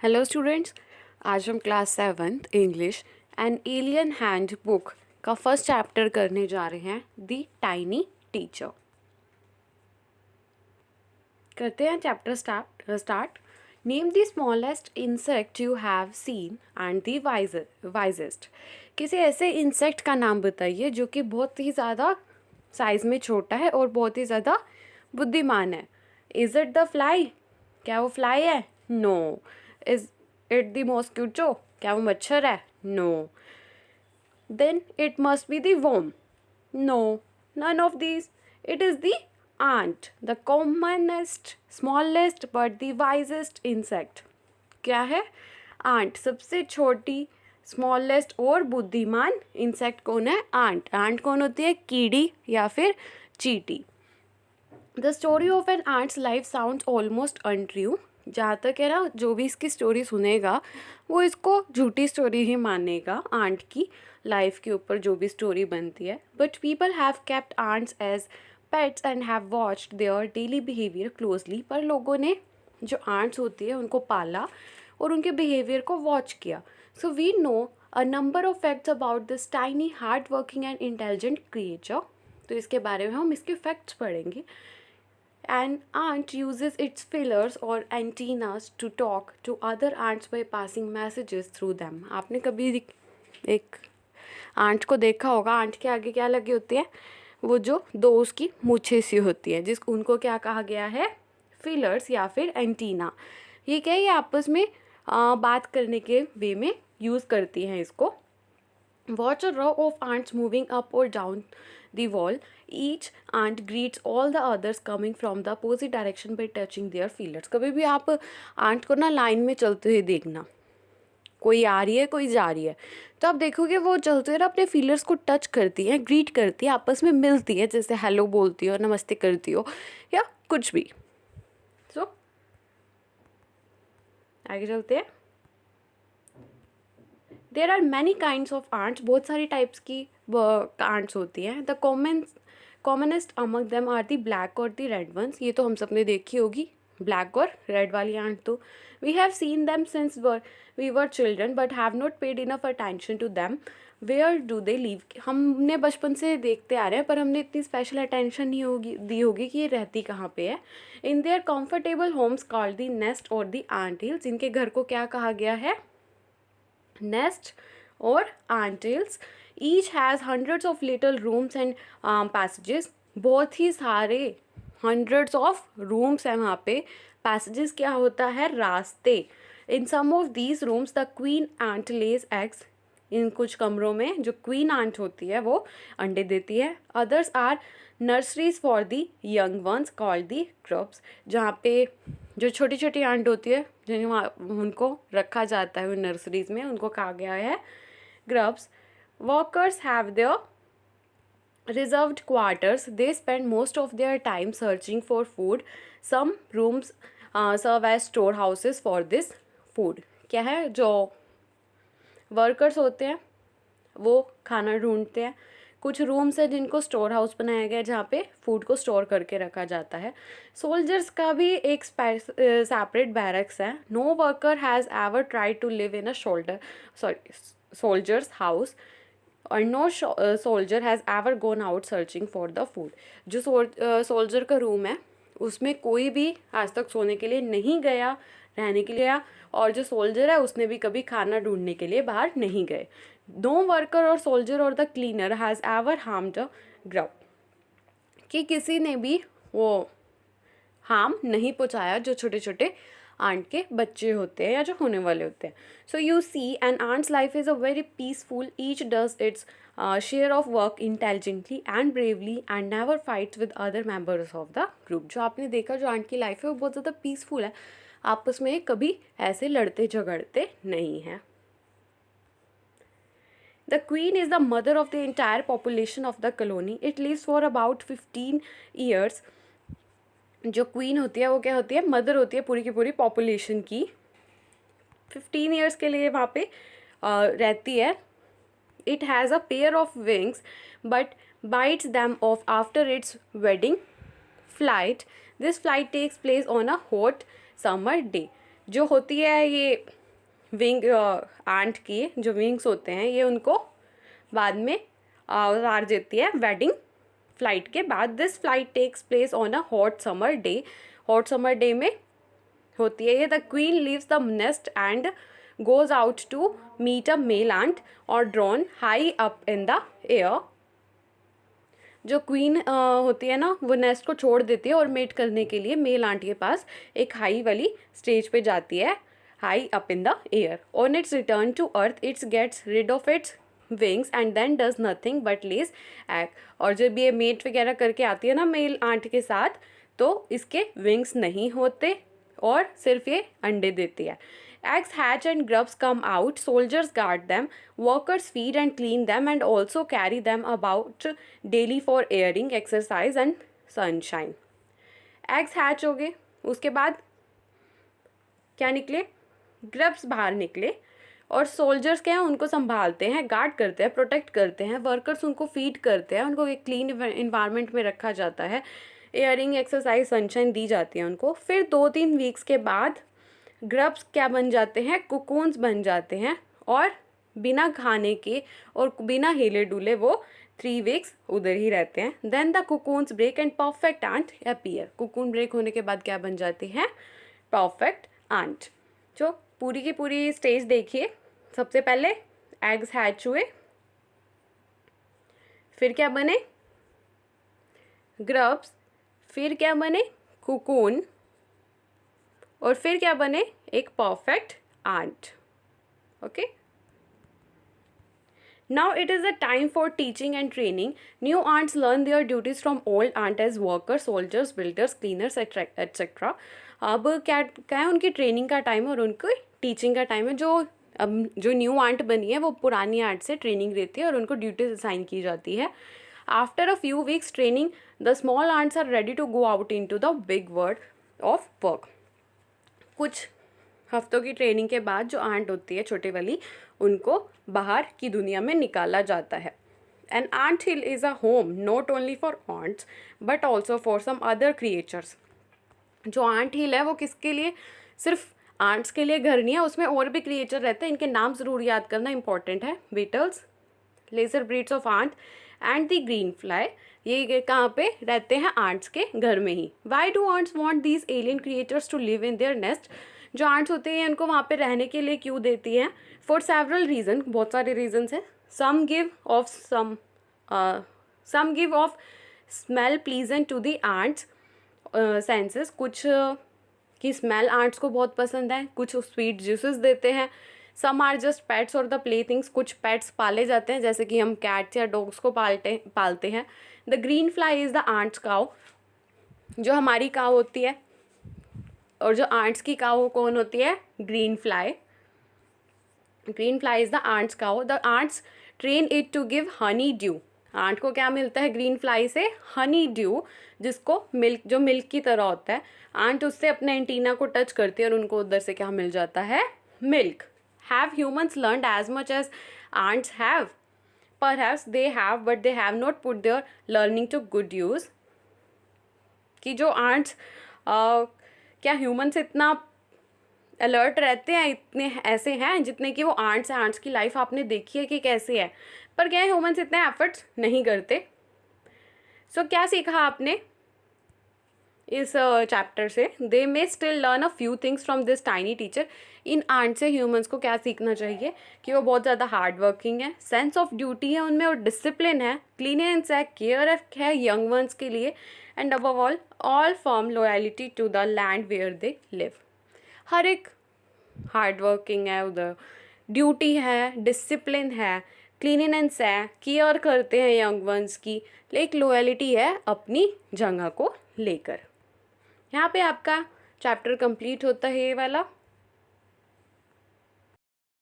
Hello students, आज हम class 7th English an alien hand book का फर्स्ट चैप्टर करने जा रहे हैं, द टाइनी टीचर। करते हैं chapter start. Name the smallest insect you have seen and the wisest. किसी ऐसे इंसेक्ट का नाम बताइए जो कि बहुत ही ज़्यादा साइज़ में छोटा है और बहुत ही ज़्यादा बुद्धिमान है। Is it the fly? क्या वो फ्लाई है? No. Is it the mosquito? क्या वो मच्छर है? No. Then it must be the worm? No, none of these. It is the ant, the commonest, smallest but the wisest insect. क्या है? Aunt, सबसे छोटी, स्मॉलेस्ट और बुद्धिमान इंसेक्ट कौन है? आंट। आंट कौन होती है? कीड़ी या फिर चींटी। The story of an ant's life sounds almost untrue. जहाँ तक है ना, जो भी इसकी स्टोरी सुनेगा वो इसको झूठी स्टोरी ही मानेगा, आंट की लाइफ के ऊपर जो भी स्टोरी बनती है। But people have kept ants as pets and have watched their daily behaviour closely. पर लोगों ने जो आंट्स होती है उनको पाला और उनके बिहेवियर को वॉच किया। So we know a number of facts about this tiny hard working and intelligent creature. तो इसके बारे में हम इसके फैक्ट्स पढ़ेंगे। An ant uses its feelers or antennas to talk to other ants by passing messages through them. आपने कभी एक आंट को देखा होगा? आंट के आगे क्या लगी होती है? वो जो दो उसकी मूछें सी होती है, जिस उनको क्या कहा गया है? फीलर्स या फिर एंटीना। ये क्या है? ये आपस में बात करने के वे में यूज़ करती हैं इसको। Watch a row of ants moving up or down the wall. Each ant greets all the others coming from the opposite direction by touching their feelers. कभी भी आप आंट को ना लाइन में चलते हुए देखना, कोई आ रही है कोई जा रही है, तो आप देखोगे वो चलते हुए अपने फीलर्स को टच करती है, ग्रीट करती है, आपस में मिलती है, जैसे हेलो बोलती हो, नमस्ते करती हो या कुछ भी। सो आगे चलते हैं। There are many kinds of ants. बहुत सारी टाइप्स की आंट्स होती हैं। The commonest among them are the black और दी रेड वंस। ये तो हम सबने देखी होगी, ब्लैक और रेड वाली आंट। तो we have seen them since we were children but have not paid enough attention to them. Where do they live? हमने बचपन से देखते आ रहे हैं पर हमने इतनी स्पेशल अटेंशन नहीं दी होगी कि ये रहती कहाँ पे है। In their comfortable homes called the nest और दी आंट हिल्स। इनके घर को क्या कहा गया है? नेस्ट और anthills. Each has hundreds of little rooms and passages. बहुत ही सारे हंड्रेड्स ऑफ रूम्स हैं वहाँ पे। पैसेजेस क्या होता है? रास्ते। In some of these rooms the queen ant lays eggs. इन कुछ कमरों में जो क्वीन आंट होती है वो अंडे देती है। Others are nurseries for the young ones called the grubs. जहाँ पे जो छोटी छोटी आंट होती है जिन्हें उनको रखा जाता है वो नर्सरीज में, उनको कहा गया है grubs. Workers have their reserved quarters. They spend most of their time searching for food. Some rooms serve as store houses for this food. क्या है? जो वर्कर्स होते हैं वो खाना ढूंढते हैं। कुछ रूम्स हैं जिनको स्टोर हाउस बनाया गया है जहाँ पे फूड को स्टोर करके रखा जाता है। सोल्जर्स का भी एक सेपरेट बैरक्स है। No worker has ever tried to live in a soldiers house और no soldier has ever gone out searching for the food. जो सोल्जर का रूम है उसमें कोई भी आज तक सोने के लिए नहीं गया, रहने के लिए गया, और जो सोल्जर है उसने भी कभी खाना ढूंढने के लिए बाहर नहीं गए। नो वर्कर और सोल्जर और the cleaner has ever harmed a grub. कि किसी ने भी वो हार्म नहीं पहुँचाया जो छोटे छोटे आंट के बच्चे होते हैं या जो होने वाले होते हैं। So you see an ant's life is a very peaceful. Each does its share of work intelligently and bravely and never fights with other members of the group. जो आपने देखा जो आंट की लाइफ है वो बहुत ज़्यादा पीसफुल है, आपस में कभी ऐसे लड़ते झगड़ते नहीं हैं। The queen is the mother of the entire population of the colony. It lives for about 15 years. जो क्वीन होती है वो क्या होती है? मदर होती है पूरी की पूरी पॉपुलेशन की। 15 ईयर्स के लिए वहाँ पे रहती है। It has a pair of wings but bites them off after its wedding flight. This flight takes place on a hot summer day. जो होती है ये विंग आंट की जो विंग्स होते हैं ये उनको बाद में उतार देती है वेडिंग फ्लाइट के बाद। This flight takes place on a hot summer day. Hot summer day में होती है ये। The queen leaves the nest and goes out to meet a male ant और drawn high up in the air. जो queen होती है ना वो नेस्ट को छोड़ देती है और मेट करने के लिए मेल आंट के पास एक हाई वाली स्टेज पे जाती है, high up in the air. On its return to earth its gets rid of its wings and then does nothing but lays egg. और जब ये मेट वगैरह करके आती है ना मेल आंट के साथ तो इसके विंग्स नहीं होते और सिर्फ ये अंडे देती है। Eggs hatch and grubs come out. Soldiers guard them. Workers feed and clean them and also carry them about daily for airing, exercise and sunshine. Eggs hatch हो गए, उसके बाद क्या निकले? ग्रब्स बाहर निकले और सोल्जर्स क्या हैं उनको संभालते हैं, गार्ड करते हैं, प्रोटेक्ट करते हैं। वर्कर्स उनको फीड करते हैं, उनको एक क्लीन इन्वायरमेंट में रखा जाता है। एयरिंग, एक्सरसाइज, सनशाइन दी जाती है उनको। फिर 2-3 वीक्स के बाद ग्रब्स क्या बन जाते हैं? कुकून्स बन जाते हैं और बिना खाने के और बिना हिले डुले वो 3 वीक्स उधर ही रहते हैं। Then the cocoons break and perfect ant appear. Cocoon break होने के बाद क्या बन जाती है? Perfect ant. जो पूरी की पूरी स्टेज देखिए। सबसे पहले एग्स हैच हुए, फिर क्या बने? ग्रब्स, फिर क्या बने? कुकून, और फिर क्या बने? एक perfect ant. Okay, now it is a time for teaching and training. New ants learn their duties from old ant as workers, soldiers, builders, cleaners etcetera. अब क्या है? उनकी ट्रेनिंग का टाइम है और उनकी टीचिंग का टाइम है। जो न्यू आंट बनी है वो पुरानी आंट से ट्रेनिंग लेती है और उनको ड्यूटीज असाइन की जाती है। After a few weeks training the small ants are ready to go out into the big world of work. कुछ हफ्तों की ट्रेनिंग के बाद जो आंट होती है छोटे वाली, उनको बाहर की दुनिया में निकाला जाता है। An ant hill is a home not only for ants but also for some other creatures. जो आंट हिल है वो किसके लिए? सिर्फ आंट्स के लिए घर नहीं है, उसमें और भी क्रिएचर रहते हैं। इनके नाम ज़रूर याद करना इंपॉर्टेंट है। Beetles, lesser breeds of ant and the green fly. ये कहाँ पे रहते हैं? आंट्स के घर में ही। Why do ants want these alien creators to live in their nest? जो आंट्स होते हैं उनको वहाँ पे रहने के लिए क्यों देती हैं? फॉर सेवरल रीजन, बहुत सारे रीजन्स हैं। Some give off smell pleasant to the ants senses. कुछ की स्मेल आंट्स को बहुत पसंद है। कुछ स्वीट जूसेस देते हैं। सम आर जस्ट पेट्स और द प्ले थिंग्स। कुछ पेट्स पाले जाते हैं जैसे कि हम कैट्स या डॉग्स को पालते हैं। The green fly is the ants cow. जो हमारी काउ होती है, और जो आंट्स की काउ कौन होती है? Green fly. Green fly is the ants cow. The ants train it to give honey dew. Ant को क्या मिलता है ग्रीन फ्लाई से? हनी ड्यू, जिसको मिल्क, जो मिल्क की तरह होता है। आंट उससे अपने एंटीना को टच करती है और उनको उधर से क्या मिल जाता है? Milk. Have humans learned as much as ants have? Perhaps they have, but they have not put their learning to good use. कि जो आंट्स क्या ह्यूमन्स इतना अलर्ट रहते हैं, इतने ऐसे हैं जितने कि वो आंट्स हैं? आंट्स की लाइफ आपने देखी है कि कैसे है, पर क्या ह्यूमन्स इतने एफर्ट्स नहीं करते। सो क्या सीखा आपने इस चैप्टर से? They may still learn a few things from this tiny teacher. इन आंट से ह्यूमंस को क्या सीखना चाहिए? कि वो बहुत ज़्यादा हार्ड वर्किंग है, सेंस ऑफ ड्यूटी है उनमें और डिसिप्लिन है, क्लीनेंस है, केयर है यंग वंस के लिए, and above all firm loyalty to the land where they live. हर एक हार्ड वर्किंग है, उधर ड्यूटी है, डिसिप्लिन है, क्लीनेंस है, केयर करते हैं यंग वंस की, एक लॉयल्टी है अपनी जगह को लेकर। यहाँ पे आपका चैप्टर कंप्लीट होता है ये वाला।